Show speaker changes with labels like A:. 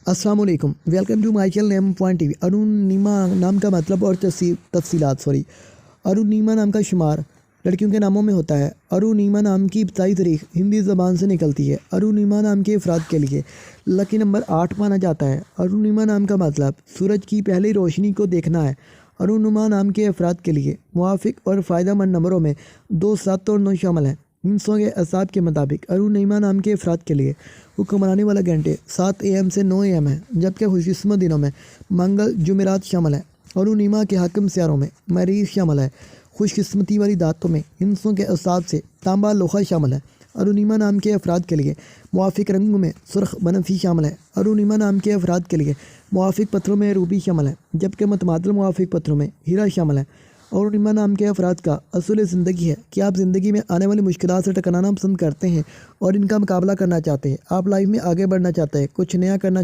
A: अस्सलाम वालेकुम, welcome to my channel name point TV. Arunima नाम का मतलब और तफसीलात अरुणिमा नाम का शुमार लड़कियों के नामों में होता है। अरुणिमा नाम की इब्तदाई तारीख हिंदी ज़बान से निकलती है। अरुणिमा नाम के अफराद के लिए लकी नंबर 8 माना जाता है। अरुणिमा नाम का मतलब सूरज की पहली रोशनी को देखना है। अरुणिमा नाम के अफराद के लिए मुआफ़िक और फ़ायदेमंद नंबरों में 2, 7 और 9 शामिल हैं। हिंसों के असाब के मुताबिक अरुणिमा नाम के अफराद के लिए हुक्मरानी वाला घंटे 7 AM से 9 AM है, जबकि खुशकिस्मत दिनों में मंगल जुमेरात शामिल है। अरुणिमा के हाकिम सियारों में मरीज़ शामिल है। खुशकिस्मती वाली दातों में हिंसों के असाब से तांबा लोहा शामिल है। अरुणिमा नाम के अफराद के लिए मुआफ़िक रंगों में सुर्ख बनफी शामिल है। अरुणिमा नाम के अफराद के लिए मुआफ़िक पत्थरों में रूबी शामिल है, जबकि मतमादिल मुआफ़िक पत्थरों में हीरा शामिल है। अरुणिमा नाम के अफराद का असूल ज़िंदगी है कि आप ज़िंदगी में आने वाली मुश्किलात से टकराना पसंद करते हैं और इनका मुकाबला करना चाहते हैं। आप लाइफ में आगे बढ़ना चाहते हैं, कुछ नया करना